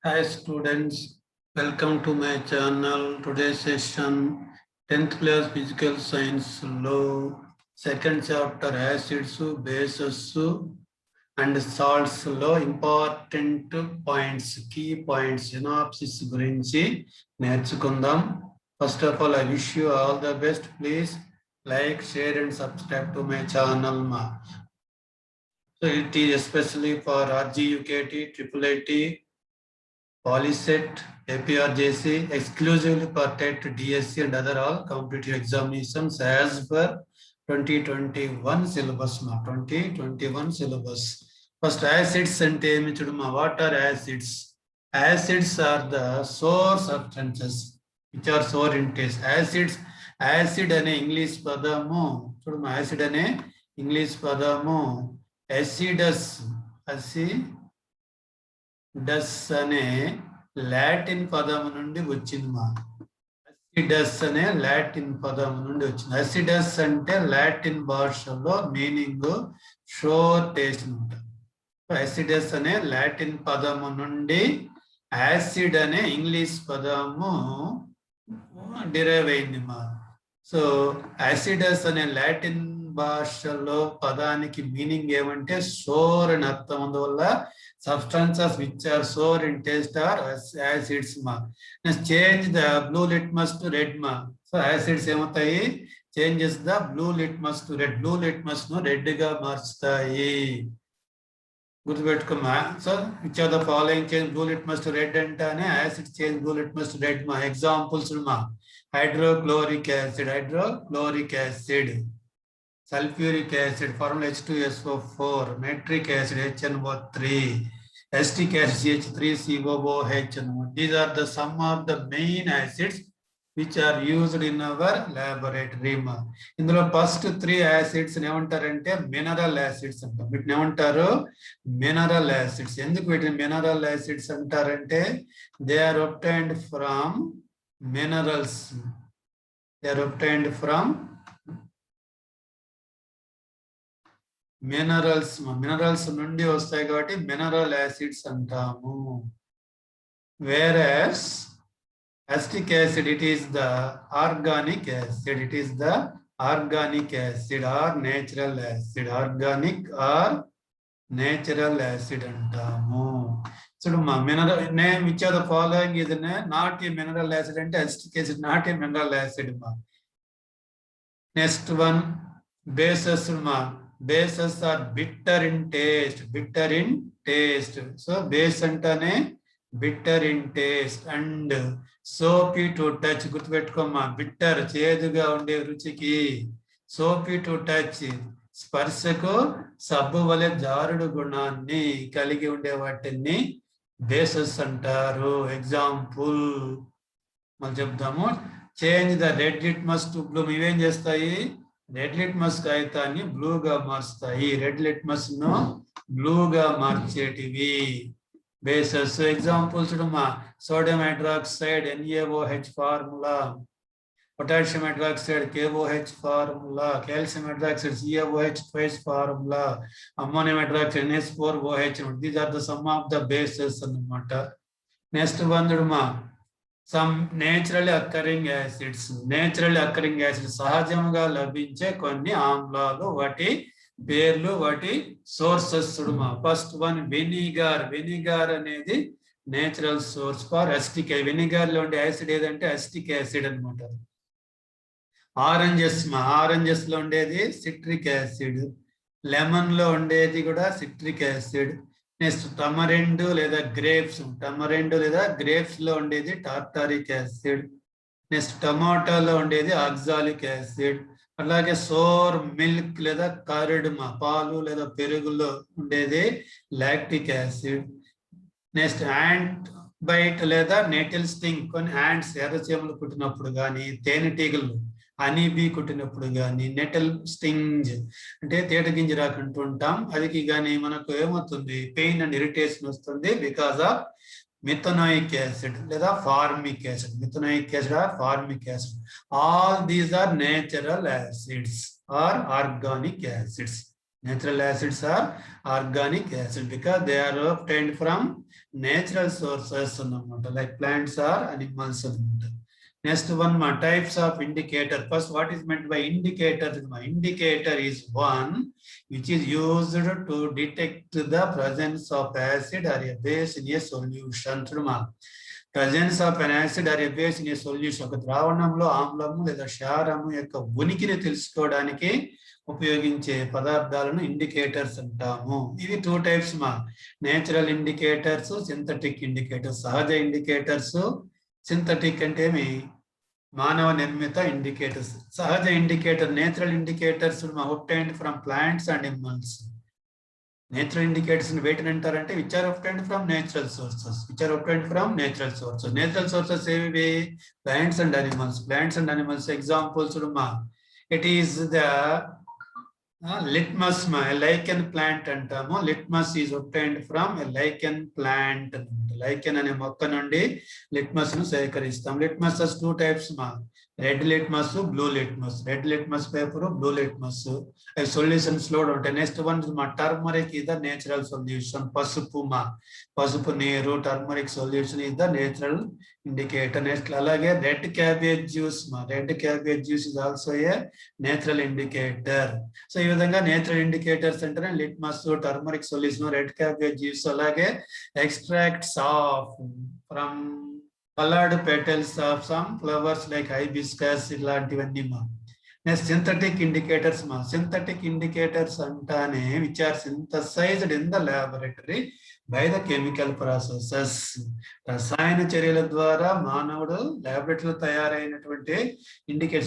Hi students, welcome to my channel. Today's session 10th class physical science law, second chapter acids, bases and salts లో important points, key points, synopsis గురించి నేర్చుకుందాం. First of all, I wish you all the best. Please like, share and subscribe to my channel. So it is especially for RG, UKT, Triple IT, Polyset, APRJC, exclusively for TET, DSC and other all competitive examinations as per 2021 syllabus. 2021 syllabus. First, acids and what are acids? Acids are the sour substances which are sour in taste. Acids, acid అనే English పదము చూడమ్మా, acid అనే English పదము acidus, does అనే Latin పదము నుండి వచ్చింది మా. అసిడస్ అనే లాటిన్ పదము నుండి వచ్చింది. అసిడస్ అంటే లాటిన్ భాషలో మీనింగ్ షోర్ టేస్ట్ అనమాట. అసిడస్ అనే లాటిన్ పదము నుండి యాసిడ్ అనే ఇంగ్లీష్ పదము డిరైవ్ అయింది మా. సో యాసిడస్ అనే లాటిన్ భాషలో పదానికి మీనింగ్ ఏమంటే సోర్ అని అర్థం. అందువల్ల substances which are sour in taste are acids ma. Next, change the blue litmus to red ma. So acids ఏమవుతాయి, changes the blue litmus to red. Blue litmus ను red గా మార్చుతాయి. గుర్తుపెట్టుకోమా. So which are the following change blue litmus to red అంటేనే acid change blue litmus to red ma. Examples ma, hydrochloric acid, sulfuric acid, formula H2SO4, nitric acid HNO3, acetic acid CH3COOH. These are the some of the main acids which are used in our laboratory. ఇందులో first 3 acids ఏమంటారంటే mineral acids అంటారు. వీటిని ఏమంటారు, mineral acids. ఎందుకు వీటిని mineral acids అంటారంటే they are obtained from minerals. They are obtained from minerals నుండి వస్తాయి కాబట్టి మినరల్ యాసిడ్స్ అంటాము. Whereas acetic acid it is the organic acid. It is the organic acid or natural acid. Organic or natural acid అంటాము. చూడు మా mineral name which are the following ఇది not a mineral acid అంటే acetic acid not a mineral acid మా. Next one bases మా. Bases are bitter in taste. So base అంటేనే bitter in taste and soapy to touch. గుర్తుపెట్టుకోమ్మా, bitter చేదుగా ఉండే రుచికి, soapy to touch స్పర్శకు సబ్బు వలె జారుడు గుణాన్ని కలిగి ఉండే వాటిని బేసెస్ అంటారు. ఎగ్జాంపుల్ మనం చెప్తాము. Change the red litmus to blue. ఇవేం చేస్తాయి, రెడ్ లిట్మస్ కాగితాన్ని బ్లూగా మార్చుతాయి. రెడ్ లిట్మస్ ను బ్లూగా మార్చేటివి బేసెస్. ఎగ్జాంపుల్స్ మా, sodium hydroxide NaOH formula, potassium hydroxide KOH formula, calcium hydroxide CaOH twice formula, ammonium hydroxide NH4OH. These are the some of the bases అన్నమాట. Next one మా, some naturally occurring acids. Naturally occurring acids సహజంగా లభించే కొన్ని ఆమ్లాలు, వాటి పేర్లు, వాటి sources. First one vinegar. Vinegar అనేది natural source for acetic. Vinegar లో ఉండే యాసిడ్ ఏదంటే అసిటిక్ యాసిడ్ అనమాట. ఆరెంజెస్ ఆరెంజెస్ లో ఉండేది సిట్రిక్ యాసిడ్. లెమన్ లో ఉండేది కూడా సిట్రిక్ యాసిడ్. నెక్స్ట్ టమరెండు లేదా గ్రేప్స్. టమరెండు లేదా గ్రేప్స్ లో ఉండేది టార్టారిక్ యాసిడ్. నెక్స్ట్ టమాటాలో ఉండేది ఆక్సాలిక్ యాసిడ్. అలాగే సోర్ మిల్క్ లేదా కర్డ్ పాలు లేదా పెరుగులో ఉండేది lactic acid. Next ant byte లేదా నెటిల్ స్టింగ్. కొన్ని యాంట్స్ ఎర్రచీమలు కుట్టినప్పుడు కానీ, తేనెటీగలు హనీబీ కుట్టినప్పుడు కానీ, నెటల్ స్టింగ్ అంటే తేట గింజ రాకుంటుంటాం, అది కానీ మనకు ఏమవుతుంది, పెయిన్ అండ్ ఇరిటేషన్ వస్తుంది బికాస్ ఆఫ్ మిథనోయిక్ యాసిడ్ లేదా formic acid. Methanoic acid or formic acid. All these are natural acids or organic acids. Natural acids are organic acid because they are obtained from natural sources like plants or animals. Next one, types of indicator. First, what is meant by indicator? Indicator is one which is used to detect the presence of acid or a base in a solution. Presence of an acid or a base in a solution. ఒక ద్రావణంలో ఆమ్లము లేదా క్షారము యొక్క ఉనికిని తెలుసుకోవడానికి ఉపయోగించే పదార్థాలను indicators అంటాము. ఇవి two types natural indicators, synthetic indicators. సహజ ఇండికేటర్స్, సింథటిక్ అంటే మానవ నిర్మిత ఇండికేటర్స్. సహజ indicator natural indicators obtained from plants and animals. Natural indicators వేటిని అంటారంటే which are obtained from natural sources. Natural sources ఏవి? Plants and animals. Examples it is the litmus, lichen plant అంటాము. Litmus is obtained from a lichen plant. Lichen అనే మొక్క నుండి litmus ను సేకరిస్తాం. Litmus two types red litmus, blue litmus. Red litmus paper, blue litmus solutions లో ఉంటాయి. Next one turmeric is the natural solution. పసుపు నీరు, turmeric solution is the natural indicator. Next అలాగే red cabbage juice. Red cabbage juice is also a natural indicator. So ఈ విధంగా natural indicators అంటే litmus, turmeric solution, red cabbage juice, అలాగే extracts of from colored petals of some flowers like hibiscus ఇలాంటివన్నీ next synthetic indicators. Synthetic indicators అంటానే which are synthesized in the laboratory by the chemical processes. రసాయన చర్యల ద్వారా మానవుడు లాబొరేటరీలో తయారైనటువంటి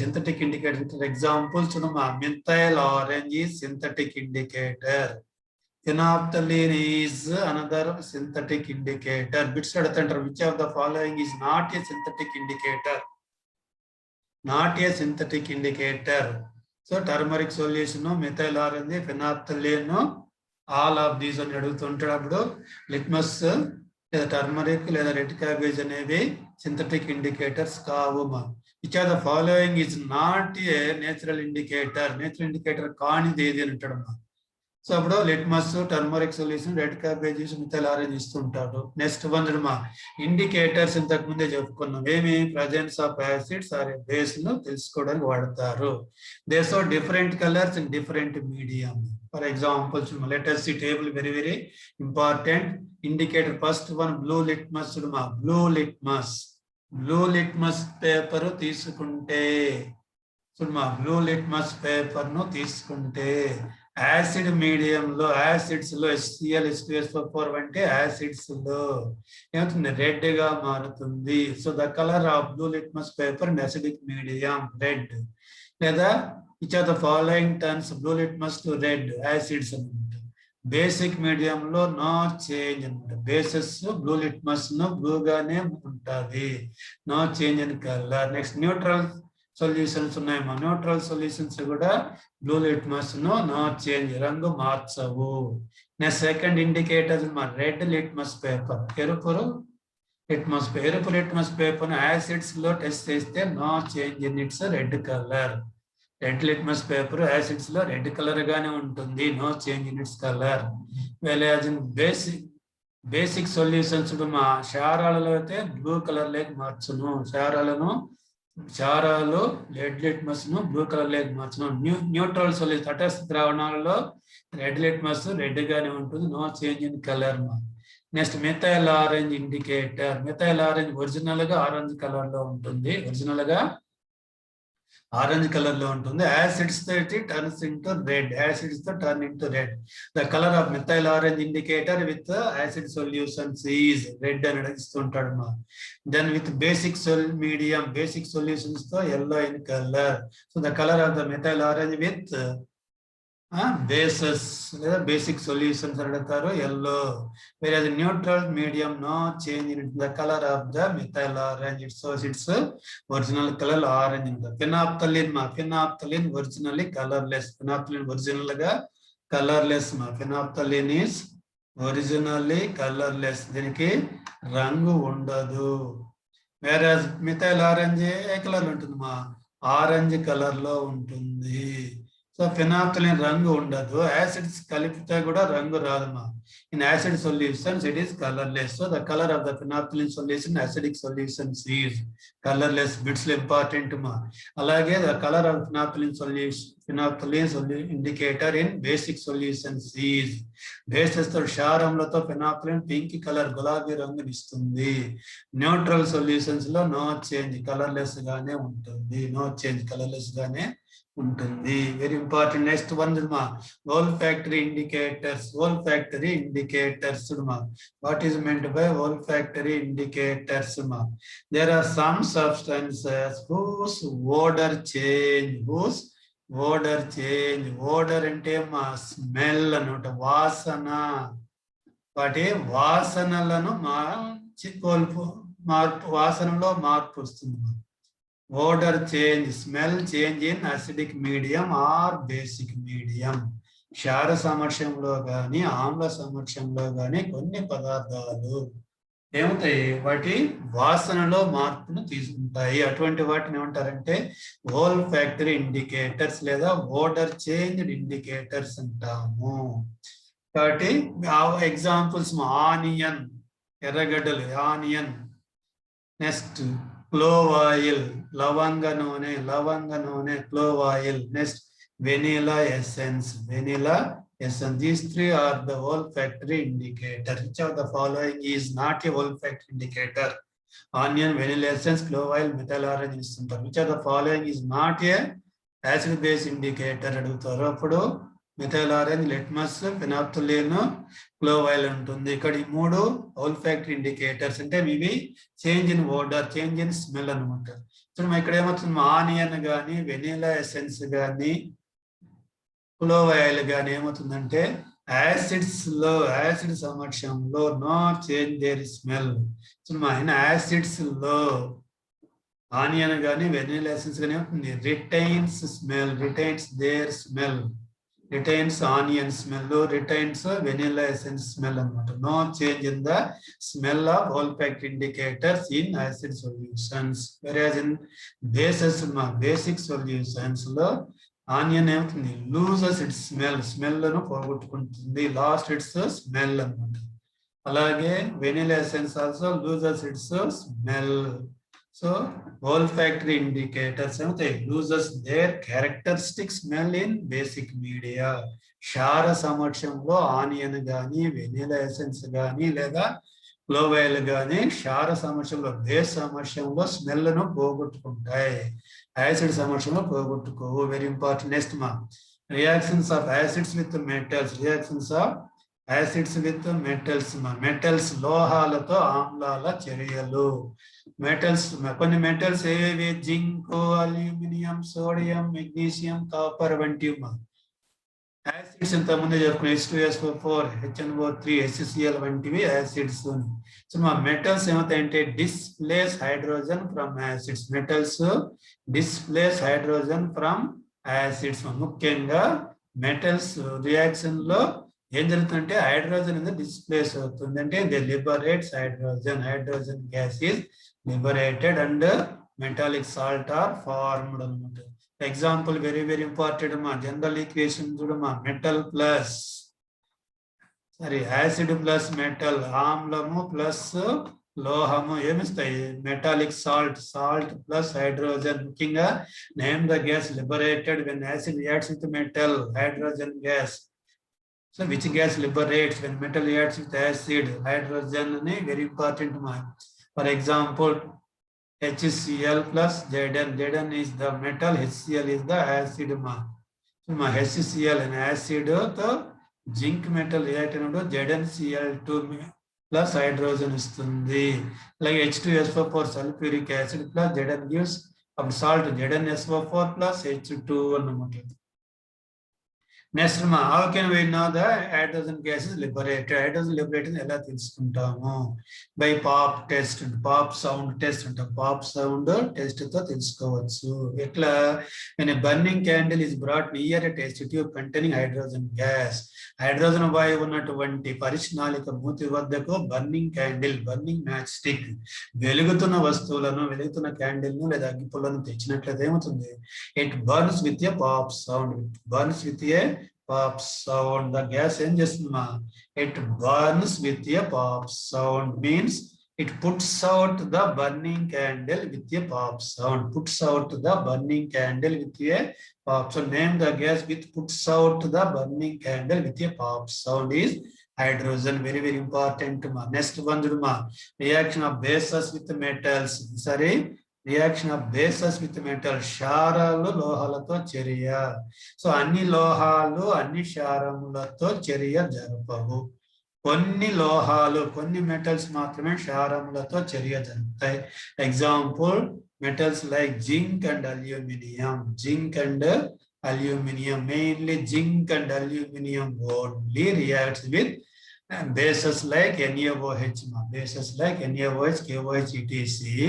synthetic indicator. Examples methyl orange is synthetic indicator. Phenolphthalein is another synthetic indicator. Bits aduthantaru which of the following is not a synthetic indicator. So turmeric solution, methyl orange, phenolphthalein, all of these అని అడుగుతుంటాడు. అప్పుడు litmus లేదా turmeric లేదా red cabbage అనేవి synthetic indicators కావు. which of the following is not a natural indicator కానిది ఏది అని అంటాడు. సో అప్పుడు litmus, turmeric solution, red cabbage, methyl orange ఇస్తుంటాడు. నెక్స్ట్ వన్ ఇండికేటర్స్ ఇంతకు ముందే చెప్పుకున్నాం. ఏమి? Presence of acids or base ను తెలుసుకోవడానికి వాడతారు. They show different colours in different medium. For example let us see table, very very important. Indicator first one blue litmus. Blue litmus paper తీసుకుంటే blue litmus paper ను తీసుకుంటే acid medium లో, acids లో HCl, H2SO4 అంటే acids లో ఏమవుతుంది? రెడ్ గా మారుతుంది. So the colour of blue litmus paper in acidic medium red. లేదా which are the following turns blue litmus to red acids అనమాట. బేసిక్ మీడియం లో నో చేంజ్ అనమాట. బేసెస్ బ్లూ లిట్మస్ ను బ్లూ గానే ఉంటుంది, no change in colour. Next neutral solutions ఉన్నాయి. Neutral solutions కూడా blue litmus no change, రంగు మార్చవు. Next second indicator red litmus paper. ఎరుపు లిట్మస్ పేపర్ యాసిడ్స్ లో టెస్ట్ చేస్తే no change in its red colour. Red litmus paper acids లో red colour గానే ఉంటుంది, no change in its colour. Basic solutions క్షారాలలో అయితే బ్లూ కలర్ లేక మార్చును. క్షారాలు రెడ్ లిట్మస్ ను బ్లూ కలర్ లేక మార్చును. న్యూట్రల్ సొల్యూషన్ తటస్థ ద్రావణాలలో రెడ్ లిట్మస్ రెడ్ గానే ఉంటుంది, no change in colour. Next methyl orange indicator. Methyl orange original గా ఆరెంజ్ కలర్ లో ఉంటుంది. యాసిడ్స్ తో turns into red. The colour of methyl orange indicator with acid solutions is red అని అడిగిస్తుంటాడు. Then with basic solutions తో yellow in colour. So the colour of the methyl orange with bases లేదా basic solutions అడుగుతారు, yellow. వేరే neutral medium no change in the colour of the methyl orange. Its original colour orange. Phenolphthalein originally colourless. Original గా colourless. Phenolphthalein is originally colourless. దీనికి రంగు ఉండదు. వేరే methyl orange a colour ఉంటుంది? Orange colour లో ఉంటుంది. So ఫినాప్థలిన్ రంగు ఉండదు, యాసిడ్స్ కలిపితే కూడా రంగు రాదమ్మా. In acid solutions it is colourless. So the colour of the phenolphthalein solution acidic solutions is colourless. Bits important మా. అలాగే the colour of phenolphthalein indicator in basic solutions is. Bases తో క్షారములతో ఫినాప్థలిన్ పింక్ కలర్ గులాబీ రంగుని ఇస్తుంది. Neutral solutions లో no change, colourless గానే ఉంటుంది. నో చేంజ్, కలర్లెస్ గానే ఉంటుంది. Very important. నెక్స్ట్ వన్ మా olfactory indicators. Olfactory indicators ma. What is meant by olfactory indicators ma? There are some substances whose odor change. Odor అంటే మా smell అనమాట, వాసన. వాటి వాసనలను మార్పు వాసనలో మార్పు వస్తుంది. Odor change, smell change in acidic medium or basic medium. క్షార సమక్షంలో కానీ ఆమ్ల సమక్షంలో కానీ కొన్ని పదార్థాలు ఏమవుతాయి, వాటి వాసనలో మార్పును తీసుకుంటాయి. అటువంటి వాటిని ఏమంటారంటే olfactory indicators లేదా ఓడర్ చేంజ్ ఇండికేటర్స్ అంటాము. కాబట్టి ఎగ్జాంపుల్స్ ఆనియన్, ఎర్రగడ్డలు ఆనియన్. నెక్స్ట్ క్లోవ్ ఆయిల్, లవంగ నూనె clove oil. Next vanilla essence. These three are the olfactory indicator. Which of the following is not a olfactory indicator? Onion, vanilla essence, clove oil, methyl orange ఇస్తుంటారు. Which of the following is not a acid base indicator అడుగుతారు. అప్పుడు methyl orange, litmus, phenolphthalein, clove oil ఉంటుంది. ఇక్కడ ఈ మూడు olfactory indicators అంటే ఇవి change in odour, change in smell అనమాట. చూడమ్మా ఇక్కడ ఏమవుతుంది, ఆనియన్ కానీ వెనిలా ఎసెన్స్ కానీ క్లోవ్ ఆయిల్ కానీ ఏమవుతుందంటే యాసిడ్ సమక్షంలో నో చేంజ్ దేర్ స్మెల్. చూడమ్మా యాసిడ్స్ లో ఆనియన్ కానీ వెనిలా ఎసెన్స్ కానీ ఏమవుతుంది, retains onion smell, retains vanilla essence smell anamata. No change in the smell of olfactory indicators in acid solutions. Whereas in basic solutions lo onion ఏమవుతుంది, loses its smell ను పోగొట్టుకుంటుంది, lost its smell anamata. అలాగే vanilla essence also loses its smell. So olfactory indicators loses their characteristic smell in basic media. క్షార సమక్షంలో onion కానీ vanilla essence కానీ లేదా clove oil కానీ క్షార సమక్షంలో base సమక్షంలో స్మెల్ ను పోగొట్టుకుంటాయి, యాసిడ్ సమక్షంలో పోగొట్టుకోవు. Very important. నెక్స్ట్ మా reactions of acids with metals. Metals లోహాలతో ఆమ్లాల చర్యలు. మెటల్స్ కొన్ని మెటల్స్ ఏవి, zinc, aluminium, sodium, magnesium, copper వంటివి. యాసిడ్స్ ఇంత ముందే చెప్పుకున్నాం, H2SO4, HNO3, HCl వంటివి యాసిడ్స్. సో మా మెటల్స్ ఏమవుతాయంటే displace hydrogen from acids. Metals displace hydrogen from acids. ముఖ్యంగా మెటల్స్ రియాక్షన్ లో ఏం జరుగుతుందంటే హైడ్రోజన్ అనేది డిస్ప్లేస్ అవుతుంది. అంటే they liberates hydrogen gas is liberated and metallic salt are formed అనమాట. ఎగ్జాంపుల్ వెరీ ఇంపార్టెంట్ మా. జనరల్ ఈక్వేషన్ చూడమ్మా, యాసిడ్ ప్లస్ మెటల్, ఆమ్లము ప్లస్ లోహము ఏమిస్తాయి, మెటాలిక్ సాల్ట్ ప్లస్ హైడ్రోజన్. ముఖ్యంగా name the gas liberated when acid reacts with metal, hydrogen gas. So which gas liberates when metal reacts with acid, hydrogen అని very important మా. For example, HCl plus Zn. Zn is the metal, HCl is the acid ma. So HCl an acid to zinc metal react అయినప్పుడు ZnCl2 plus hydrogen ఇస్తుంది. Like H2SO4 sulfuric acid plus Zn gives of salt ZnSO4 plus H2 అన్నమాట. Next, how can we know the hydrogen gas is liberated? Hydrogen liberated ఎలా తెలుసుకుంటాము? By pop test, pop sound test అంట. Pop sound test తో తెలుసుకోవచ్చు. ఎట్లా? When a burning candle is brought near a test tube containing hydrogen gas. Hydrogen వాయువు ఉన్నటువంటి పరిష్ణాళిక మూతి వద్దకు burning candle, burning match stick, వెలుగుతున్న వస్తువులను, వెలుగుతున్న క్యాండిల్ను లేదా అగ్గిపుల్లను తెచ్చినట్లయితే ఏమవుతుంది? It burns with a pop sound. Burns with a pop sound. The gas ఏం చేస్తుందా? It burns with a pop sound means it puts out the burning candle with a pop sound. Puts out the burning candle with a pop. So name the gas which puts out the burning candle with a pop sound is hydrogen. Very very important. Next one, reaction of bases with metals. Sorry. Reaction of bases with metal. క్షారాలు లోహాలతో చర్య. So అన్ని లోహాలు అన్ని క్షారములతో చర్య జరపవు. కొన్ని లోహాలు, కొన్ని metals మాత్రమే క్షారములతో చర్య జరుపుతాయి. Example metals like zinc and aluminium. Zinc and aluminium, mainly zinc and aluminium only reacts with bases like NaOH, bases like NaOH, KOH, etc.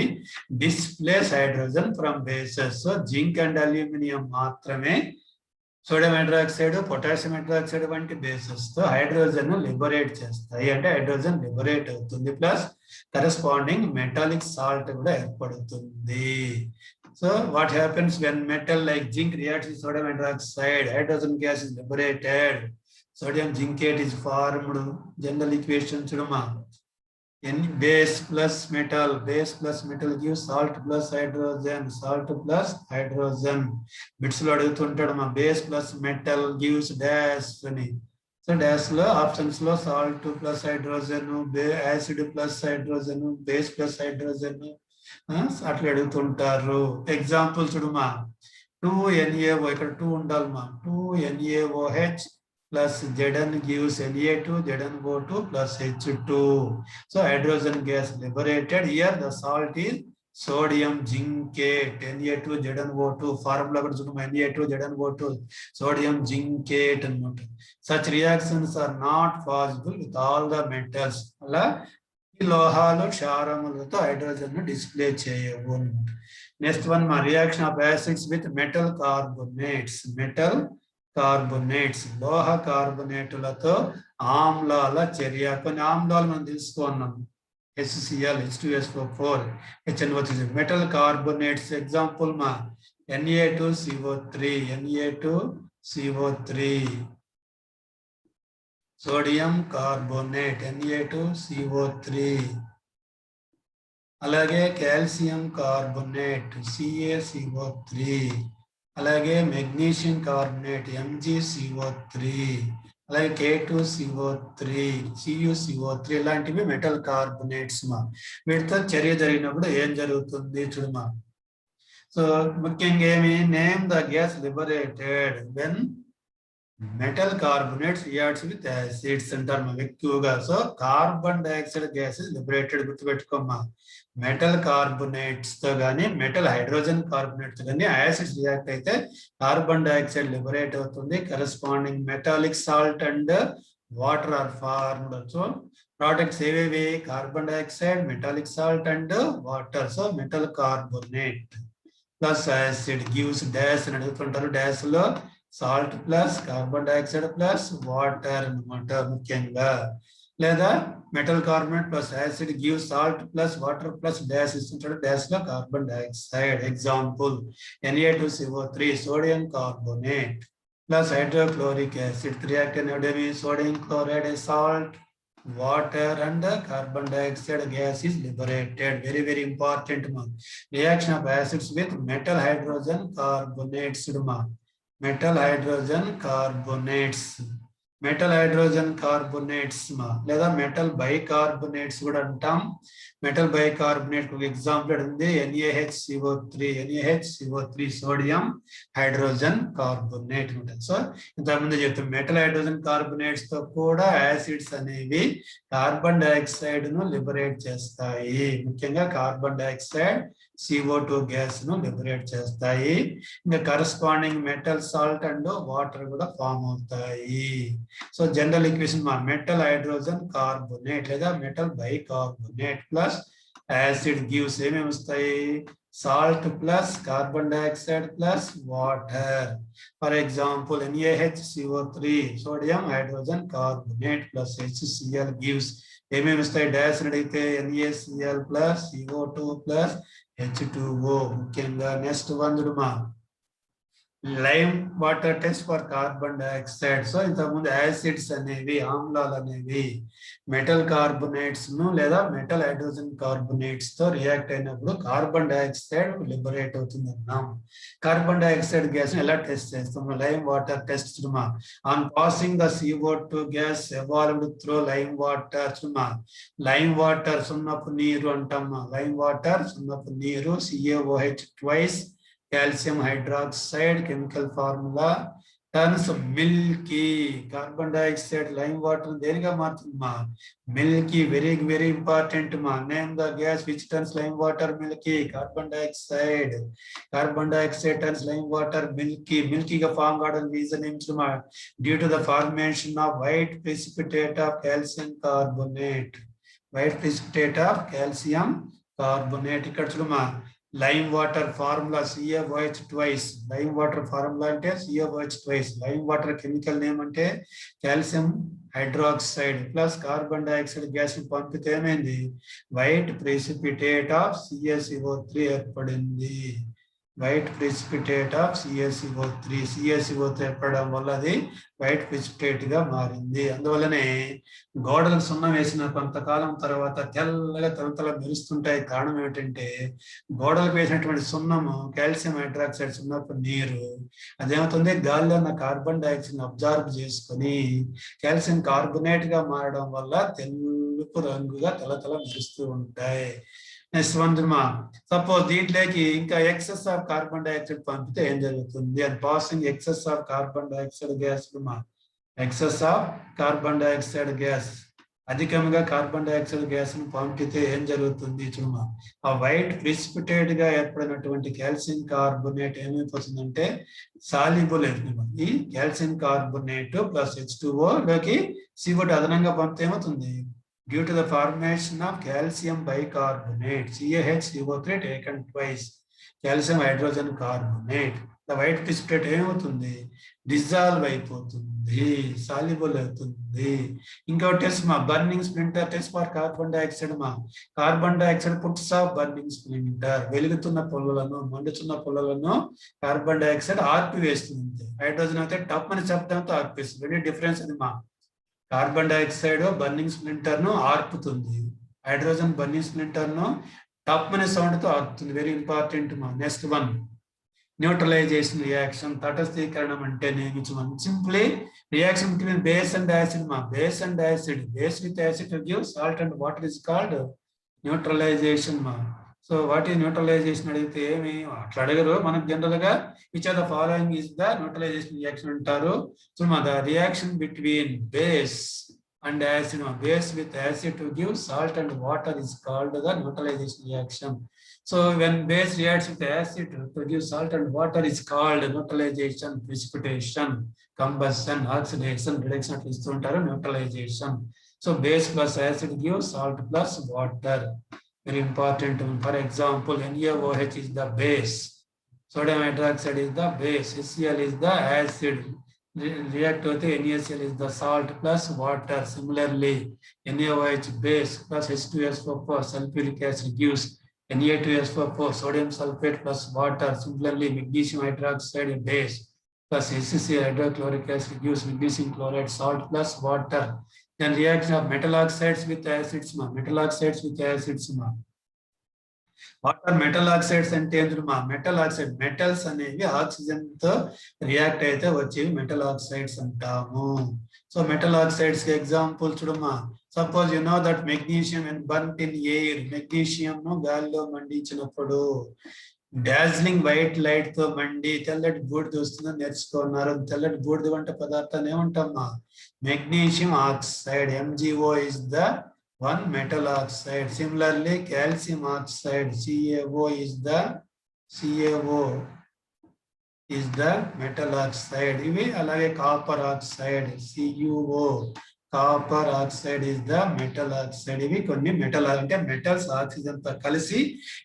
displace hydrogen from bases. So zinc and aluminum మాత్రమే sodium hydroxide, potassium hydroxide వంటి bases తో hydrogen liberate చేస్తాయి. అంటే hydrogen liberate అవుతుంది, plus corresponding metallic salt కూడా ఏర్పడుతుంది. So what happens when metal like zinc reacts with sodium hydroxide? Hydrogen gas is liberated. Sodium zincate is formed. General equation chuduma. N base plus metal. Base plus metal gives salt plus hydrogen. Salt plus hydrogen. Bits lo adugutuntadama. Base plus metal gives dash ani. So dash lo options lo salt plus hydrogen, acid plus hydrogen, base plus hydrogen. అట్లా అడుగుతుంటారు. Example చూడమా, 2NaO, ఇక్కడ 2 ఉండాలమ్మా. 2NaOH plus Zn gives Na2, ZnO2 plus H2. So hydrogen gas liberated. Here the salt is sodium zincate. Na2 ZnO2 formula కూడా చూడమా, Na2 ZnO2 sodium zincate అన్నమాట. Such reactions are not possible with all the metals. అలా ఈ లోహాలు క్షారములతో hydrogen ను display చేయవు. Next one, మా reaction of acids with metal carbonates. Metal carbonates, లోహ కార్బోనేటులతో ఆమ్లాల చర్య. కొన్ని ఆమ్లాలు మనం తెలుసుకున్నాం, HCl, H2SO4, HNO3. Metal carbonates example మా Na2CO3, Na2CO3, sodium carbonate Na2CO3, అలాగే కాల్షియం కార్బోనేట్ CaCO3, అలాగే మెగ్నీషియం కార్బోనేట్ MgCO3, అలాగే K2CO3, CuCO3 ఇలాంటివి మెటల్ కార్బోనేట్స్ మా. వీటితో చర్య జరిగినప్పుడు ఏం జరుగుతుంది చూడమా. సో ముఖ్యంగా ఏమి, name the gas liberated when metal carbonates reacts with acids అంటారు ఎక్కువగా. So carbon dioxide gas is liberated. గుర్తుపెట్టుకోమ్మా, మెటల్ కార్బోనేట్స్ తో కానీ మెటల్ హైడ్రోజన్ కార్బోనేట్స్ తో కానీ యాసిడ్స్ రియాక్ట్ అయితే కార్బన్ డైఆక్సైడ్ లిబరేట్ అవుతుంది. Corresponding metallic salt and water are formed. So products ఏవేవి? Carbon dioxide, metallic salt and water. So metal carbonate plus acid gives dash అని అడుగుతుంటారు. Dash లో salt plus carbon dioxide plus water అన్నమాట ముఖ్యంగా. లేదా metal carbonate plus acid give salt plus water plus dash ఇస్తుంటాడు. Dash లో carbon dioxide. Example Na2CO3, sodium carbonate plus hydrochloric acid. React అనేవి sodium chloride, salt, water and carbon dioxide gas is liberated. Very very important ma. Reaction of acids with metal hydrogen carbonates ma. Metal hydrogen carbonates. Metal hydrogen carbonates లేదా metal bicarbonates కూడా అంటాం. Metal bicarbonate ఒక example ఉంది NaHCO3 NaHCO3 sodium hydrogen carbonate ఉంటుంది. So ఇంతకుముందు చెప్తాం metal hydrogen carbonates తో కూడా యాసిడ్స్ అనేవి కార్బన్ డైఆక్సైడ్ ను లిబరేట్ చేస్తాయి. ముఖ్యంగా కార్బన్ డైఆక్సైడ్ CO2 గ్యాస్ ను లిబరేట్ చేస్తాయి. ఇంకా corresponding metal salt and water కూడా ఫామ్ అవుతాయి. So general equation metal hydrogen carbonate లేదా metal bicarbonate plus acid gives ఏమేమి వస్తాయి? Salt plus carbon dioxide plus water. For example NaHCO3 sodium hydrogen carbonate plus HCl gives ఏమేమి వస్తాయి? Dash అడిగితే NaCl plus CO2 plus H2O. ముఖ్యంగా next one చూడమా, lime water test for carbon dioxide. So ఇంతకుముందు acids అనేవి ఆమ్లాలు అనేవి metal carbonates ను లేదా మెటల్ హైడ్రోజన్ కార్బోనేట్స్ తో రియాక్ట్ అయినప్పుడు కార్బన్ డైఆక్సైడ్ లిబరేట్ అవుతుంది అన్నాం. కార్బన్ డైఆక్సైడ్ గ్యాస్ ఎలా టెస్ట్ చేస్తాం? లైమ్ వాటర్ టెస్ట్ చూడమా. On passing the CO2 gas evolved through lime water. చూడమా, లైమ్ వాటర్ సున్నపు నీరు అంటాం. లైమ్ వాటర్ సున్నపు నీరు CaOH twice calcium hydroxide chemical formula turns milky. Carbon dioxide lime water దేనిగా మారుతుందమ్మా? మిల్కీ. వెరీ వెరీ ఇంపార్టెంట్ మా. Name the gas which turns lime water milky. Carbon dioxide. Carbon dioxide turns lime water milky. మిల్కీగా form కావడం reason ఏమిటమ్మా? Due to the formation of white precipitate of calcium carbonate. White precipitate of calcium carbonate. ఇక్కడ చూడమ్మా, lime water formula CaOH twice. Lime water formula అంటే CaOH twice. Lime water chemical name అంటే calcium hydroxide plus carbon dioxide gas ని పంపితే ఏమైంది? White precipitate of CaCO3 ఏర్పడింది. White precipitate of CaCO3. CaCO3 ఏర్పడడం వల్ల అది వైట్ ప్రెసిపిటేట్ గా మారింది. అందువల్లనే గోడలకు సున్నం వేసిన కొంతకాలం తర్వాత తెల్లగా తలతల మెరుస్తుంటాయి. కారణం ఏమిటంటే గోడలకు వేసినటువంటి సున్నము కాల్షియం హైడ్రాక్సైడ్ సున్నపు నీరు అదేమవుతుంది? గాలిలో ఉన్న కార్బన్ డైఆక్సైడ్ అబ్జార్బ్ చేసుకొని కాల్షియం కార్బోనేట్ గా మారడం వల్ల తెలుపు రంగుగా తలతల మెరుస్తూ ఉంటాయి. నెక్స్ట్ వన్ సపోజ్ దీంట్లోకి ఇంకా ఎక్సెస్ ఆఫ్ కార్బన్ డైఆక్సైడ్ పంపితే ఏం జరుగుతుంది? And passing excess of carbon dioxide gas. Excess of carbon dioxide gas, అధికంగా కార్బన్ డైఆక్సైడ్ గ్యాస్ ను పంపితే ఏం జరుగుతుంది? చూడమా, ఆ వైట్ ప్రిసిపిటేట్ గా ఏర్పడినటువంటి కాల్షియం కార్బోనేట్ ఏమైపోతుందంటే సాల్యుబుల్ అవుతుంది. ఈ కాల్షియం కార్బోనేట్ ప్లస్ H2O లోకి CO2 అదనంగా పంపితే ఏమవుతుంది? Due to the formation of calcium bicarbonate, CaHCO3 taken twice, calcium hydrogen carbonate, the white precipitate ఏమవుతుంది? డిజాల్వ్ అయిపోతుంది, సాల్యుబుల్ అవుతుంది. ఇంకో test burning splinter test for carbon dioxide. Carbon dioxide puts of burning splinter. వెలుగుతున్న పొల్లలను, మండుతున్న పొల్లలను carbon dioxide ఆర్పివేస్తుంది. Hydrogen అయితే టప్ అని చెప్పడంతో ఆర్పివేస్తుంది. వెరీ డిఫరెన్స్ అది కార్బన్ డైఆక్సైడ్ బర్నింగ్ స్ప్లింటర్ ను ఆర్పుతుంది. హైడ్రోజన్ బర్నింగ్ స్ప్లింటర్ ను టప్ అనే సౌండ్ తో ఆర్పుతుంది. Very important next one, neutralisation reaction. తటస్థీకరణం అంటే simply reaction between base and acid. Base and acid, base with acid to give salt and water is called neutralisation. So what is neutralisation అడిగితే ఏమి అట్లా అడగరు. మనకు general గా which are the following is the neutralisation reaction అంటారు. So the reaction between base and acid, base with acid to give salt and water is called the neutralisation reaction. So when base reacts with acid to give salt and water is called neutralisation, precipitation, combustion, oxidation, reduction అట్లా ఇస్తుంటారు neutralisation. So base plus acid give salt plus water. Very important. For example, NaOH is the base, sodium hydroxide is the base, HCl is the acid. React with NaCl is the salt plus water. Similarly, NaOH base plus H2SO4 sulfuric acid gives Na2SO4 sodium sulfate plus water. Similarly, magnesium hydroxide base plus HCl hydrochloric acid gives magnesium chloride salt plus water. Then reaction of metal oxides with acids. Metal oxides with acids. What are metal oxides అంటే ఏంటమ్మా? Metal oxide metals అనేవి oxygen తో react అయితే వచ్చేవి metal oxides అంటాము. So metal oxides కి example చూడమ్మా. Suppose you know that magnesium and బర్nt in air. Magnesium ను గాలిలో మండించినప్పుడు డాజ్లింగ్ వైట్ లైట్ తో మండి తెల్లటి బూడిద వస్తుందని నేర్చుకున్నారు. తెల్లటి బూడిద వంటి పదార్థాన్ని ఏమంటామా? Magnesium oxide. MgO is the one metal oxide. Similarly, calcium oxide CaO is the metal oxide. ఇవి అలాగే copper oxide CuO. Copper oxide is the metal oxide. ఇవి కొన్ని మెటల్ అంటే మెటల్స్ ఆక్సిజన్ తో కలిసి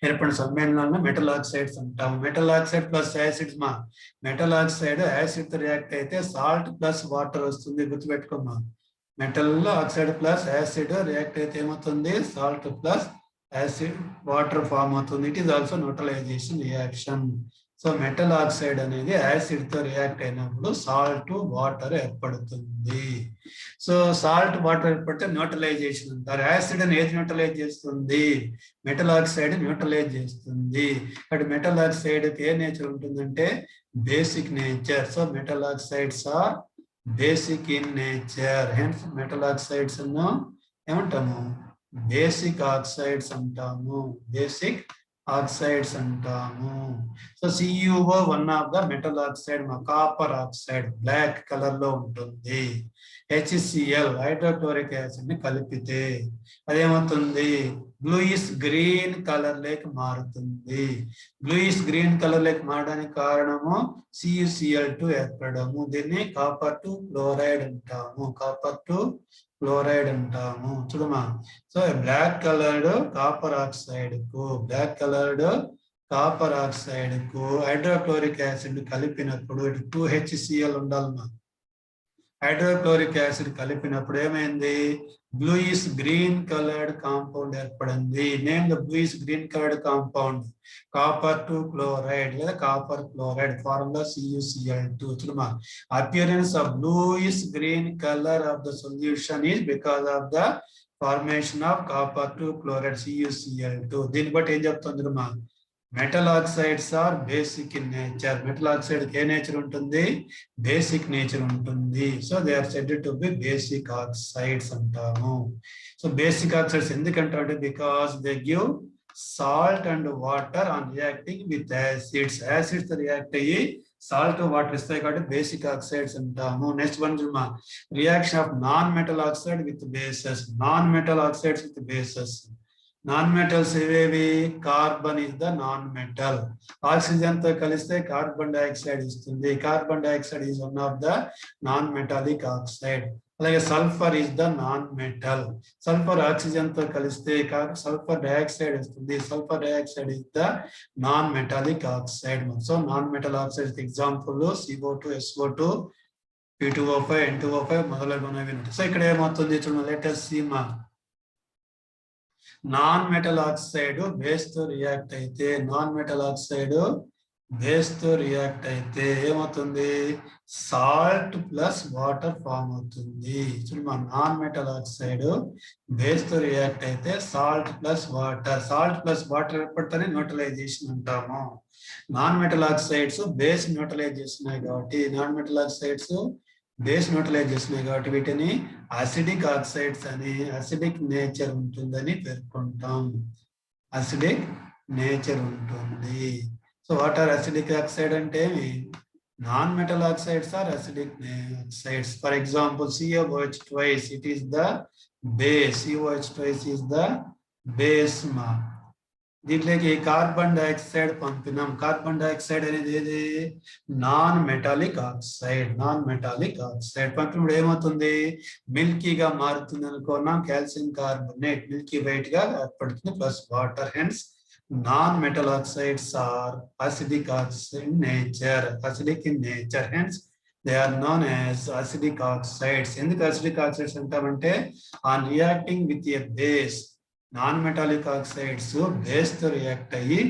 ఏర్పడిన సమ్మేళనాలను మెటల్ ఆక్సైడ్స్ అంటాము. మెటల్ ఆక్సైడ్ ప్లస్ యాసిడ్స్ మా. మెటల్ ఆక్సైడ్ యాసిడ్ తో రియాక్ట్ అయితే సాల్ట్ ప్లస్ వాటర్ వస్తుంది, గుర్తుపెట్టుకోమా. Metal oxide plus acid react అయితే ఏమవుతుంది? Salt plus acid water form అవుతుంది. It is also neutralisation reaction. So metal oxide అనేది యాసిడ్ తో రియాక్ట్ అయినప్పుడు సాల్ట్ వాటర్ ఏర్పడుతుంది. సో సాల్ట్ వాటర్ ఏర్పడితే న్యూట్రలైజేషన్ అంటారు. యాసిడ్ అని ఏది న్యూట్రలైజ్ చేస్తుంది? మెటల్ ఆక్సైడ్ న్యూట్రలైజ్ చేస్తుంది. బట్ మెటల్ ఆక్సైడ్ ఏ నేచర్ ఉంటుందంటే basic nature. So metal oxides are basic in nature. Hence metal oxides ఏమంటాము? బేసిక్ ఆక్సైడ్స్ అంటాము. బేసిక్ ఆక్సైడ్స్ అంటాము. So CuO one of the metal oxide. మా copper oxide black colour లో ఉంటుంది. HCl hydrochloric acid ని కలిపితే అదేమవుతుంది? Bluish green colour లేకి మారుతుంది. బ్లూయిష్ గ్రీన్ కలర్ లేకి మారడానికి కారణము CuCl2 ఏర్పడము. దీన్ని కాపర్ టు క్లోరైడ్ అంటాము. కాపర్ టు క్లోరైడ్ అంటాము. చూడమా. So black coloured copper oxide కు హైడ్రోక్లోరిక్ యాసిడ్ కలిపినప్పుడు 2HCl ఉండాలమ్మా. హైడ్రోక్లోరిక్ యాసిడ్ కలిపినప్పుడు ఏమైంది? బ్లూయిష్ గ్రీన్ కలర్డ్ కాంపౌండ్ ఏర్పడింది. Name the bluish green coloured compound copper two chloride లేదా కాపర్ క్లోరైడ్. Formula CuCl2. చూడమా. Appearance of bluish green colour of the solution is because of the formation of copper two chloride CuCl2. దీన్ని బట్టి ఏం చెప్తుంది చూడమా? Metal oxides are basic in nature. Metal oxide ఏ nature ఉంటుంది? Basic nature ఉంటుంది. So they are said to be basic oxides అంటాము. So basic oxides ఎందుకంటే because they give salt and water on reacting with acids. Acids react అయ్యి salt water ఇస్తాయి కాబట్టి basic oxides అంటాము. Next one చూడమా. Reaction of non metal oxide with bases. Non metal oxides with bases. Non metals ఏవేవి? Carbon is the non metal. Oxygen తో కలిస్తే carbon dioxide ఇస్తుంది. Carbon dioxide is one of the non metallic oxide. అలాగే sulphur is the non metal. Sulphur oxygen తో కలిస్తే sulphur dioxide వస్తుంది. Sulphur dioxide is the non metallic oxide. So non metal oxide example CO2, SO2, P2O5, N2O5 మొదలగునవి. So ఇక్కడ ఏమవుతుంది చూడండి. Let us see మా. Non metal oxide base తో react అయితే ఏమవుతుంది? సాల్ట్ ప్లస్ వాటర్ ఫామ్ అవుతుంది. చూడమ్మా. నాన్ మెటల్ ఆక్సైడ్ బేస్ తో రియాక్ట్ అయితే సాల్ట్ ప్లస్ వాటర్ ఏర్పడితేనే న్యూట్రలైజేషన్ అంటాము. Non metal oxides base neutralise చేస్తున్నాయి కాబట్టి వీటిని అసిడిక్ ఆక్సైడ్స్ అని, అసిడిక్ నేచర్ ఉంటుందని పేర్కొంటాం. అసిడిక్ నేచర్ ఉంటుంది. So what are acidic oxide అంటే non metal oxides are acidic oxides. For example COOH twice, it is the base. COOH twice is the base మా. దీంట్లోకి కార్బన్ డైఆక్సైడ్ పంపినాం. కార్బన్ డైఆక్సైడ్ అనేది ఏది? Non metallic oxide పంపినప్పుడు ఏమవుతుంది? మిల్కీగా మారుతుంది అనుకున్నాం. Calcium carbonate Milky white గా ఏర్పడుతుంది plus water. Hence non metal oxides are acidic in nature. Hence they are known as acidic oxides. ఎందుకు అసిడిక్ ఆక్సైడ్స్ అంటామంటే on reacting with a base, non metallic oxides base తో react అయ్యి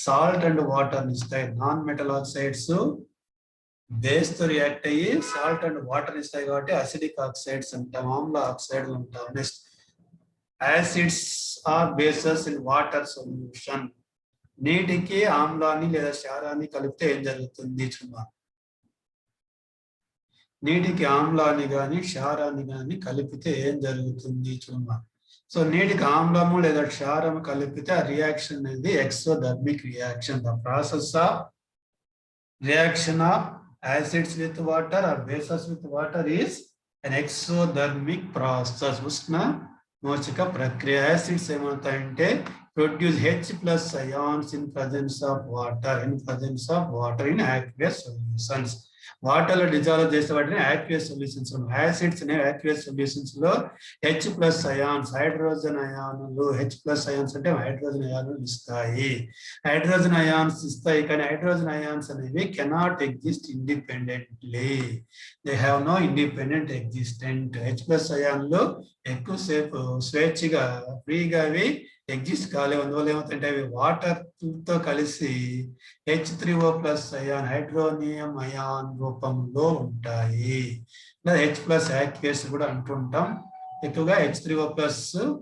salt and water ఇస్తాయి. Non metal oxides base తో react అయ్యి salt and water ఇస్తాయి కాబట్టి acidic oxides అంటాం. ఆమ్ల ఆక్సైడ్లు అంటాం. Next acids or bases in water solution. నీటికి ఆమ్లాన్ని లేదా క్షారాన్ని కలిపితే ఏం జరుగుతుంది చూద్దాం. నీటికి ఆమ్లాన్ని కానీ క్షారాన్ని కానీ కలిపితే ఏం జరుగుతుంది చూద్దాం. సో నీటికి ఆమ్లము లేదా క్షారం కలిపితే ఆ రియాక్షన్ అనేది exothermic reaction. The process of reaction of acids with water or bases with water is an exothermic process. ఉష్ణ మోచక ప్రక్రియ. యాసిడ్స్ ఏమవుతాయంటే produce H+ ions in presence of water, in aqueous solutions. Water లో dissolve చేసే వాటిని aqueous solutions. యాసిడ్స్ అనేవి aqueous solutions లో H+ ions, హైడ్రోజన్ అయానులు, H+ ions అంటే హైడ్రోజన్ అయానులు ఇస్తాయి. హైడ్రోజన్ అయాన్స్ ఇస్తాయి కానీ హైడ్రోజన్ అయాన్స్ అనేవి cannot exist independently. They have no independent existent. H+ అయాన్లు ఎక్కువసేపు స్వేచ్ఛగా ఫ్రీగా అవి ఎగ్జిస్ట్ కాలేవు. అందువల్ల ఏమవుతుంటే అవి వాటర్ తో కలిసి H3O+ అయాన్, హైడ్రోనియం అయాన్ రూపంలో ఉంటాయి. లేదా H+ యాక్వియస్ కూడా అంటుంటాం. ఎక్కువగా H3O+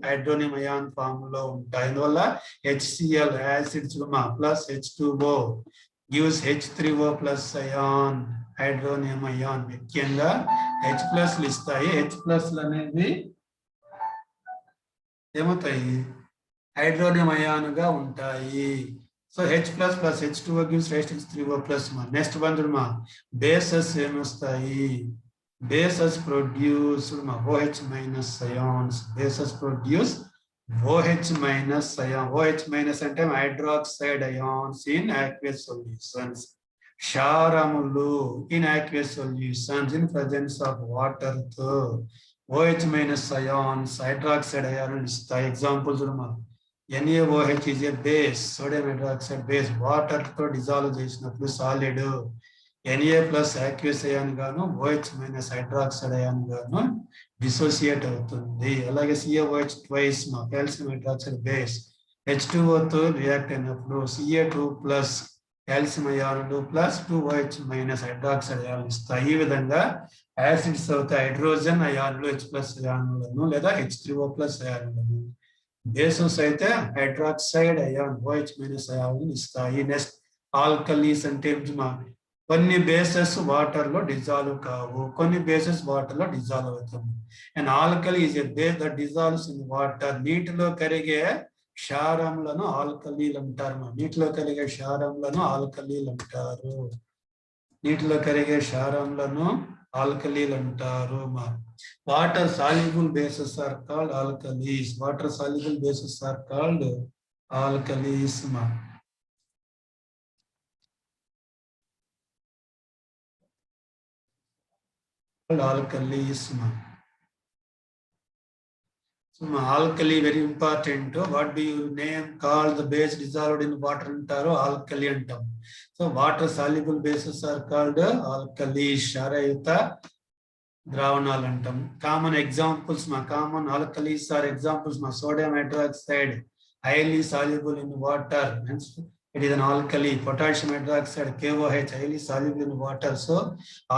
హైడ్రోనియం అయాన్ ఫామ్ లో ఉంటాయి. అందువల్ల HCl acids plus H2O gives H3O+ ion, hydronium ion. ముఖ్యంగా H+ ఇస్తాయి. H+ అనేవి ఏమవుతాయి? హైడ్రోనియం అయాన్గా ఉంటాయి. సో H+ plus H2O gives rise to H3O+. Next one చూడమా, బేసెస్ ఏమొస్తాయి? Bases produce OH- ions. Bases produce OH- ion. OH- అంటే hydroxide ions in aqueous solutions. క్షారములు in aqueous solutions in presence of water తో OH- ions, hydroxide ions ఇస్తాయి. Example చూడమా, NaOH is a base, sodium hydroxide base. Water తో dissolve చేసినప్పుడు solid Na+ aqueous ion గాను OH- hydroxide ion గాను dissociate అవుతుంది. అలాగే CaOH twice calcium hydroxide base H2O తో రియాక్ట్ అయినప్పుడు Ca2+ కాల్షియం అయాన్లు ప్లస్ 2OH- హైడ్రాక్సైడ్ అయాన్లు ఇస్తాయి. ఈ విధంగా యాసిడ్స్ అవుతాయి హైడ్రోజన్ అయాన్లు H+ అయాన్లను లేదా H3O+ అయాన్లను. బేసెస్ అయితే హైడ్రాక్సైడ్ అయాన్ OH- అయాన్ ఇస్తాయి. నెక్స్ట్ ఆల్కలీస్ అంటే కొన్ని బేసెస్ వాటర్ లో డిజాల్వ్ కావు, కొన్ని బేసెస్ వాటర్ లో డిజాల్వ్ అవుతాయి. And alkali is a base that dissolves in water. నీటిలో కరిగే క్షారములను ఆల్కలీలు అంటారు. నీటిలో కరిగే క్షారములను ఆల్కలీలు అంటారు. నీటిలో కరిగే క్షారములను ఆల్కలీలు అంటారు. Water soluble bases are called alkalis. Water soluble bases are called alkalis. Alkalis. So alkali very important. What do you name call the base dissolved in water antaro? Alkali antam. So water soluble bases are called alkalis. Sharayuta ద్రావణాలు అంటాం. Common examples common alkalis are examples sodium hydroxide highly soluble in water, hence it is an alkali. Potassium hydroxide KOH highly soluble in water, so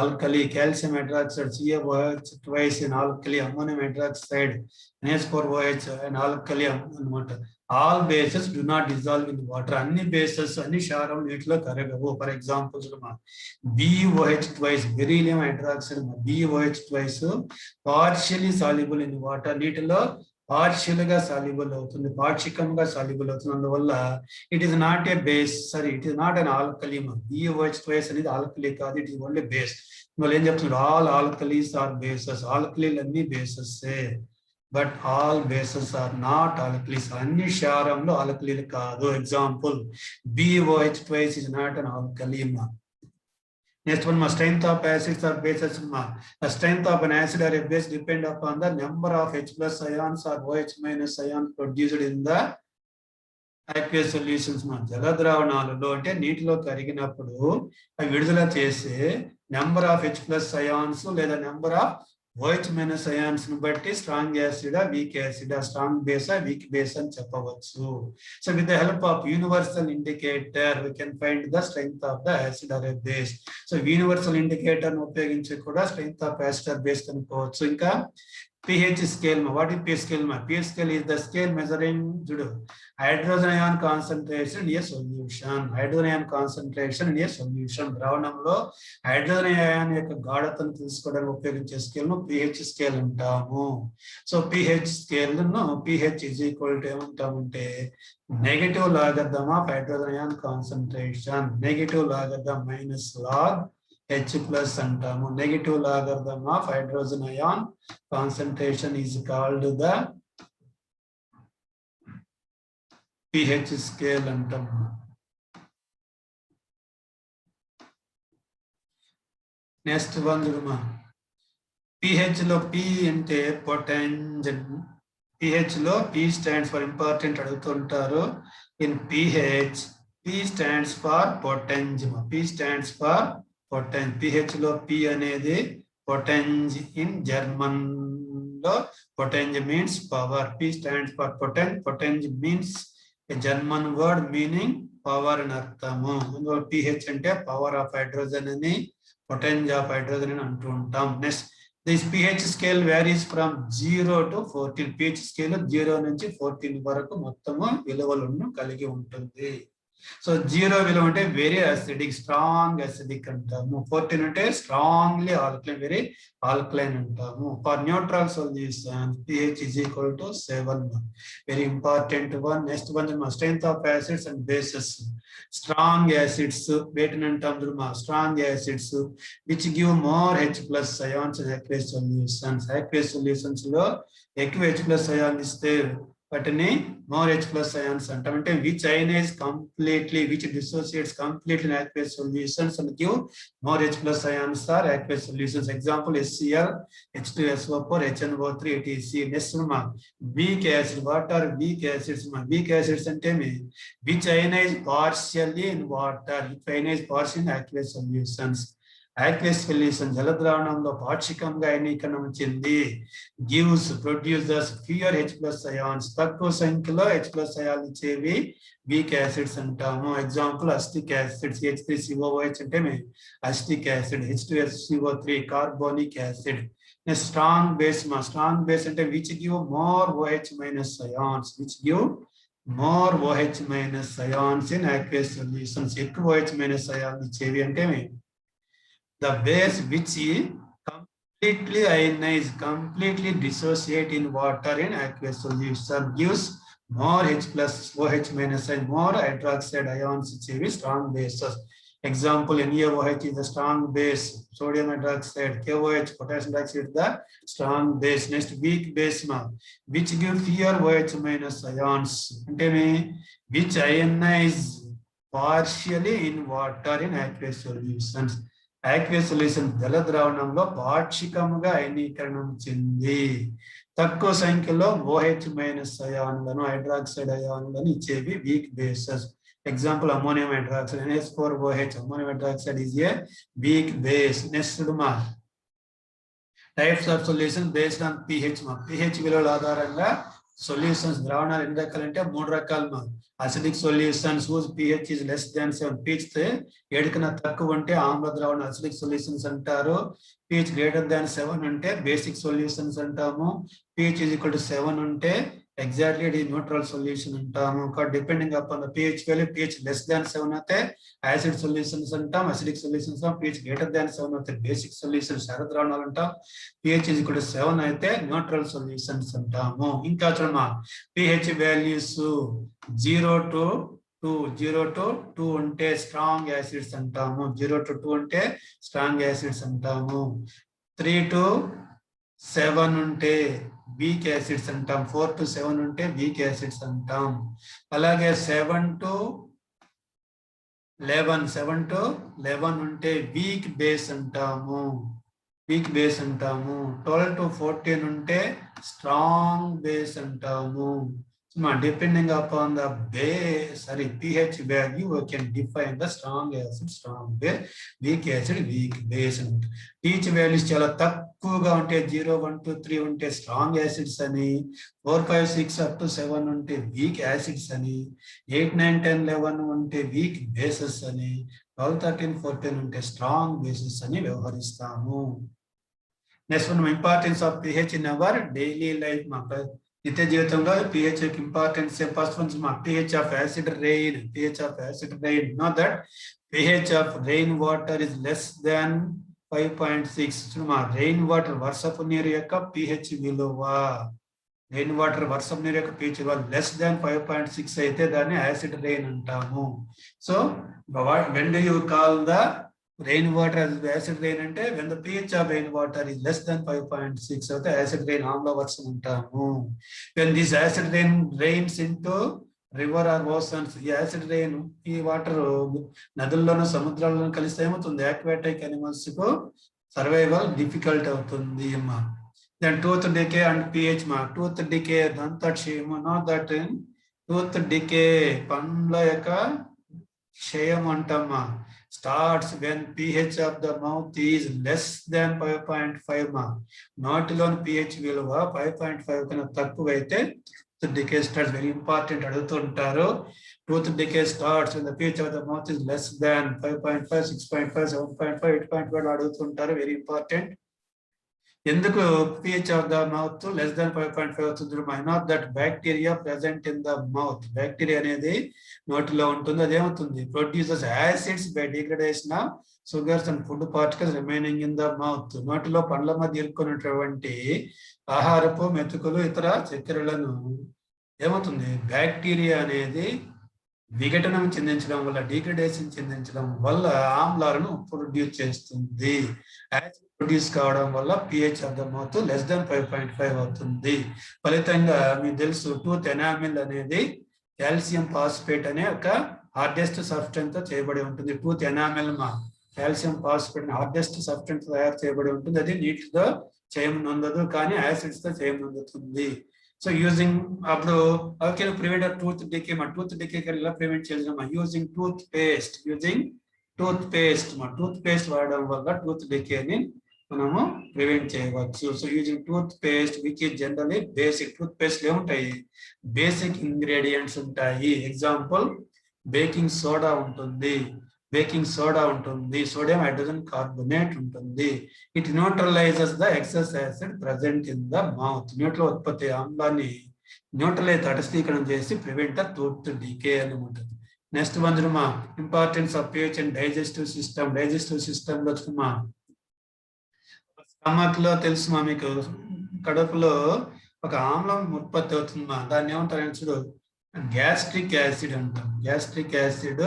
alkali. Calcium hydroxide CaOH twice in alkali. Ammonium hydroxide NH4OH an alkali anamata. All bases do not dissolve in water. Anni bases anni క్షారం నీటిలో కరగవు. For example BOH twice, beryllium hydroxide BOH twice partially soluble in water. నీటిలో partial గా soluble అవుతుంది, పాక్షికంగా soluble అవుతుంది. అందువల్ల it is not a base, sorry it is not an alkali. BOH twice అనేది alkali కాదు, it is only base. వాళ్ళు ఏం చెప్తున్నారు, ఆల్ ఆల్కలీస్ ఆర్ బేసెస్. ఆల్కలీలు అన్ని bases, but all bases are not alkalis. అన్ని క్షారంలో ఆల్కలీలు కాదు. Example BOH twice is not an alkali. Next one, strength of acids or bases. The strength of an acid or a base depend upon the number of H+ ions or OH- ions produced in the aqueous solutions. జల ద్రావణాలలో అంటే నీటిలో కరిగినప్పుడు అవి విడుదల చేసే number of H+ ions లేదా number of OH- ions ను బట్టి strong acid, weak acid, strong base, weak base అని చెప్పవచ్చు. So with the help of universal indicator we can find the strength of the acid or a base. So universal indicator ను ఉపయోగించి కూడా strength of acid or base కనుక్కోవచ్చు. ఇంకా pH scale. What is pH scale? pH scale is the scale measuring hydrogen ion concentration in a solution. Hydrogen ion concentration in a solution. ద్రావణంలో hydrogen ion యొక్క గాఢతను తెలుసుకోవడానికి ఉపయోగించే scale ను pH scale అంటాము. సో pH స్కేల్ ను pH is equal to ఏమంటామంటే negative logarithm of hydrogen ion concentration. Negative logarithm minus log H plus అంటాము. Negative logarithm of hydrogen ion concentration is called the pH scale అంటాం. Next one చూడమా. pH లో P అంటే potence. pH లో P stands for important అడుగుతుంటారు. In pH P stands for potence. P stands for potence. pH లో P అనేది potence in German లో potence means power. P stands for potence. Potence means a German word meaning power అని అర్థము. pH అంటే power of hydrogen అని, potence of hydrogen అని అంటూ ఉంటాం. Next this pH scale varies from 0 to 14. pH scale 0 నుంచి 14 వరకు మొత్తము విలువలను కలిగి ఉంటుంది. సో 0 విలువ అంటే వెరీ అసిడిక్, స్ట్రాంగ్ అసిడిక్ అంటాము. 14 అంటే స్ట్రాంగ్లీ ఆల్కలైన్, వెరీ ఆల్కలైన్ అంటాము. For neutral solution pH is equal to 7. Very important one. Next one strength of acids and bases. Strong acids వేటిని అంటాం చూడమా. Strong acids which give more H plus ions in aqueous solutions. aqueous solutions లో ఎక్కువ H plus ion ఇస్తే వాటిని more H plus ions అంటాం. అంటే which ionize completely, which dissociates completely in aqueous solutions and give more H plus ions or aqueous solutions. Example HCl, H2SO4, HNO3, etc. Next మా weak acid. What are weak acids? మా weak acids అంటే which ionize partially in water, which ionize partial in aqueous solutions. aqueous solution జలద్రావణంలో పాక్షికంగా అయనీకరణం చెంది gives producers fewer H plus ions. తక్కువ సంఖ్యలో H plus ion ఇచ్చేవి వీక్ యాసిడ్స్ అంటాము. Example acetic acids. H3COOH అంటే acetic acid. H2SCO3 carbonic acid. Next strong base. మా స్ట్రాంగ్ బేస్ అంటే which give more OH minus ions, which give more OH minus ions in aqueous solutions. ఎక్కువ OH minus ion ఇచ్చేవి అంటే the base which completely ionize, completely dissociate in water in aqueous solution gives more H plus OH minus and more hydroxide ions ఇచ్చేవి strong bases. Example NaOH is the strong base, sodium hydroxide, KOH potassium dioxide the strong base. Next weak base which give fewer OH minus ions అంటే which ionize partially in water in aqueous solutions. aqueous solution జల ద్రావణంలో పాక్షికముగా అయనీకరణం చెంది తక్కువ సంఖ్యలో OH minus అయాన్లను, hydroxide అయాన్లను ఇచ్చేవి weak bases. Example ammonium hydroxide NH4OH. Ammonium hydroxide is a weak base. Next types of solution based on pH. pH విలువల ఆధారంగా సొల్యూషన్స్ ద్రావణాలు ఎన్ని రకాలంటే 3 రకాలు. Acidic solutions whose pH is less than 7. pH 7 కన్నా తక్కువ ఉంటే ఆమ్ల ద్రావణ అసిడిక్ సొల్యూషన్స్ అంటారు. pH greater than 7 ఉంటే బేసిక్ సొల్యూషన్స్ అంటాము. pH is equal to 7 ఉంటే ఎగ్జాక్ట్లీ ఇది న్యూట్రల్ సొల్యూషన్ అంటాము. Depending upon the pH value. pH less than 7 అయితే యాసిడ్ సొల్యూషన్స్ అంటాం. Acidic solutions pH greater than 7 అయితే బేసిక్ సొల్యూషన్స్ క్షార ద్రావణాలు అంటాం. pH is equal to 7 అయితే న్యూట్రల్ సొల్యూషన్స్ అంటాము. ఇంకా చూడమా pH వాల్యూస్ 0 to 2. 0 to 2 ఉంటే స్ట్రాంగ్ యాసిడ్స్ అంటాము. 0 to 2 ఉంటే స్ట్రాంగ్ యాసిడ్స్ అంటాము. 3 to 7 ఉంటే వీక్ యాసిడ్స్ అంటాం. 4 to 7 ఉంటే వీక్ యాసిడ్స్ అంటాం. అలాగే 7 to 11 ఉంటే వీక్ బేస్ అంటాము. వీక్ బేస్ అంటాము. 12 to 14 ఉంటే స్ట్రాంగ్ బేస్ అంటాము. Depending upon the pH value, we can define the strong acid, strong base, weak acid, weak base. pH values చాలా తక్కువగా ఉంటే 0, 1, 2, 3 ఉంటే స్ట్రాంగ్ యాసిడ్స్ అని, 4, 5, 6 up to 7 ఉంటే వీక్ యాసిడ్స్ అని, 8, 9, 10, 11 ఉంటే వీక్ బేసెస్ అని, 12, 13, 14 ఉంటే స్ట్రాంగ్ బేసెస్ అని వ్యవహరిస్తాము. నెక్స్ట్ మనం importance of pH in our daily life మా నిత్య జీవితంలో పిహెచ్ యొక్క ఇంపార్టెన్స్ ఫస్ట్ నుంచి మా pH of acid rain know that pH of rain water is less than 5.6 మా రెయిన్ వాటర్ వర్షపు నీరు యొక్క పిహెచ్ విలువ రెయిన్ వాటర్ వర్షపు నీరు యొక్క పిహెచ్ విలువ లెస్ దాన్ 5.6 అయితే దాన్ని యాసిడ్ రెయిన్ అంటాము. So when do you call the rain water as acid rain అంటే when the pH of rain water is less than 5.6 అయితే acid rain ఆమ్ల వర్షం అంటాము. when this acid rain rains into river or oceans ఈ acid rain ఈ water నదుల్లోనూ సముద్రాల్లోనూ కలిస్తే ఏమవుతుంది aquatic animals కు సర్వైవల్ డిఫికల్ట్ అవుతుంది అమ్మా. then tooth decay and pH మా tooth decay దంత క్షయం నో దట్ tooth decay పండ్ల యొక్క క్షయం అంటమ్మా starts when pH of the mouth is less than 5.5 ma నోటిలోని pH విలువ 5.5 కన్నా తక్కువ అయితే tooth decay starts. very important అడుగుతుంటారు. tooth decay starts when the pH of the mouth is less than 5.5 6.5 7.5 8.5 అడుగుతుంటారు. very important. ఎందుకు pH of the mouth less than 5.5 అవుతుంది? not that bacteria present in the mouth bacteria అనేది నోటిలో ఉంటుంది. అదేమవుతుంది produces acids by degradation of sugars and food particles remaining in the mouth నోటిలో పండ్ల మధ్య ఇరుక్కున్నటువంటి ఆహారపు మెతుకులు ఇతర చక్కెరలను ఏమవుతుంది బ్యాక్టీరియా అనేది విఘటనం చెందించడం వల్ల డిగ్రేడేషన్ చెందించడం వల్ల ఆమ్లాలను ప్రొడ్యూస్ చేస్తుంది. యాసిడ్ ప్రొడ్యూస్ కావడం వల్ల pH of the mouth less than 5.5 అవుతుంది. ఫలితంగా మీకు తెలుసు టూత్ ఎనామిల్ అనేది కాల్షియం ఫాస్ఫేట్ అనే ఒక హార్డెస్ట్ సబ్స్టెన్స్ తో చేయబడి ఉంటుంది. టూత్ ఎనామిల్ మా కాల్షియం ఫాస్ఫేట్ హార్డెస్ట్ సబ్స్టెన్స్ తయారు చేయబడి ఉంటుంది. అది నీటితో చేయమనందదు కానీ యాసిడ్స్ తో చేయమనందుతుంది. సో యూజింగ్ అప్పుడు ఓకే ప్రివెంట్ టూత్ డికే మా టూత్ డికే ఎలా ప్రివెంట్ చేయాలి యూజింగ్ టూత్ పేస్ట్ వాడడం వల్ల టూత్ డికేని మనము ప్రివెంట్ చేయవచ్చు. So using toothpaste which is generally basic toothpaste ఏముంటాయి బేసిక్ ఇంగ్రీడియంట్స్ ఉంటాయి. ఎగ్జాంపుల్ బేకింగ్ సోడా ఉంటుంది, సోడియం హైడ్రోజన్ కార్బోనేట్ ఉంటుంది. It neutralises the excess acid present in the mouth neutral ఉత్పత్తి ఆమ్లాన్ని న్యూట్రలైజ్ తటస్థీకరణ చేసి prevent the tooth decay అని ఉంటుంది. Next one మా importance of pH and digestive system లో మా స్టమక్ లో తెలుసు మా మీకు కడుపులో ఒక ఆమ్లం ఉత్పత్తి అవుతుంది మా దాన్ని ఏమంటారు చూడు గ్యాస్ట్రిక్ యాసిడ్ అంటాం. గ్యాస్ట్రిక్ యాసిడ్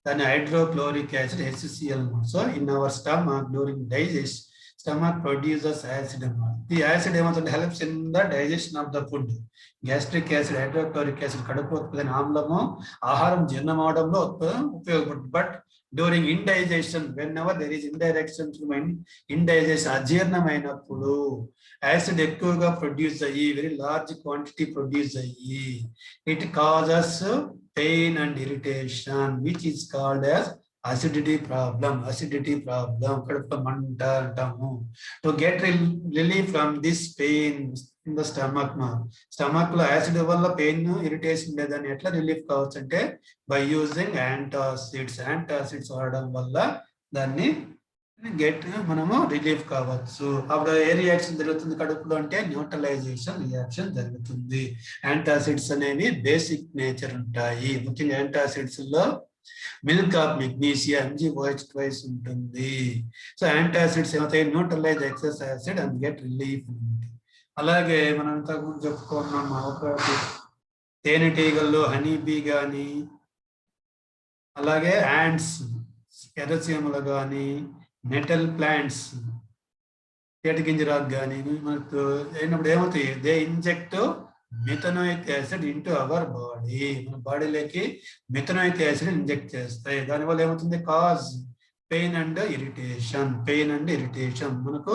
దాన్ని hydrochloric acid HCl. So in our stomach during digest stomach produces acid. The acid helps in the digestion of the food. Gastric acid, hydrochloric acid కడుపు ఉత్పత్తి ఆమ్లము ఆహారం జీర్ణం అవడంలో ఉపయోగపడుతుంది. But during indigestion whenever there is indigestion అజీర్ణమైనప్పుడు acid ఎక్కువగా produce అయ్యి very large quantity produce అయ్యి it causes pain and irritation which is called as acidity problem కడుపులో మంట అంటాము. To get relief from this pain in the stomach లో acid వల్ల pain irritation లేదని ఎట్లా రిలీఫ్ కావచ్చు అంటే బై యూజింగ్ యాంటాసిడ్స్ వాడడం వల్ల దాన్ని మనము రిలీఫ్ కావచ్చు. అప్పుడు ఏ రియాక్షన్ జరుగుతుంది కడుపులో అంటే న్యూట్రలైజేషన్ రియాక్షన్ జరుగుతుంది. యాంటాసిడ్స్ అనేవి బేసిక్ నేచర్ ఉంటాయి. ముఖ్యంగా యాంటాసిడ్స్ లో milk of magnesia MgOH twice ఉంటుంది. సో యాంటాసిడ్స్ ఏమవుతాయి neutralise excess acid and get relief. అలాగే మనం ఇంతకుముందు చెప్పుకున్నాం ఒకటి తేనెటీగల్లో హనీబీ కానీ అలాగే యాంట్స్ ఎర్రచీమలు కానీ నెటల్ ప్లాంట్స్ తేటగింజరాకు కానీ మనకు అయినప్పుడు ఏమవుతాయి they inject methanoic acid into our body. మన బాడీలోకి మిథనోయిక్ యాసిడ్ ఇంజెక్ట్ చేస్తాయి. దానివల్ల ఏమవుతుంది కాజ్ పెయిన్ అండ్ ఇరిటేషన్ మనకు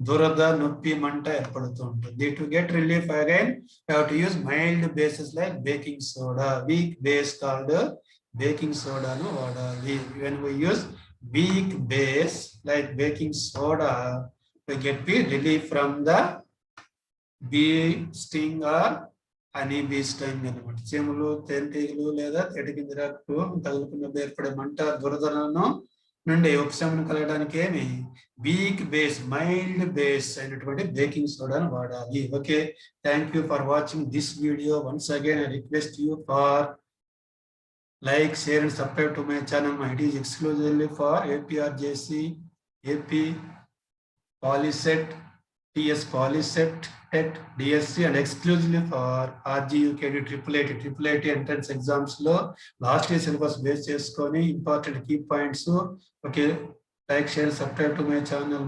దురద నొప్పి మంట ఏర్పడుతూ ఉంటుంది. To get relief again to use mild bases like baking soda. Weak base called baking సోడాను వాడాలి. When we use weak base like baking soda we get relief from the bee sting or honey bee sting అనమాట. చీమలు తేనెటీగలు లేదా తేటగింజరాకు తగులుకున్నప్పుడు ఏర్పడే మంట దురదలను నుండి ఉపశమనం కలగడానికి ఏమి వీక్ బేస్ మైల్డ్ బేస్ అయినటువంటి బేకింగ్ సోడాను వాడాలి. Okay, thank you for watching this video. Once again I request you for like, share and subscribe to my channel. My ID is exclusively for APRJC, AP Polyset, TS Polyset, TET, DSC and exclusively for RGUKD triple entrance exams lo last year syllabus base cheskoni important key points. Okay, like, share, subscribe to my channel.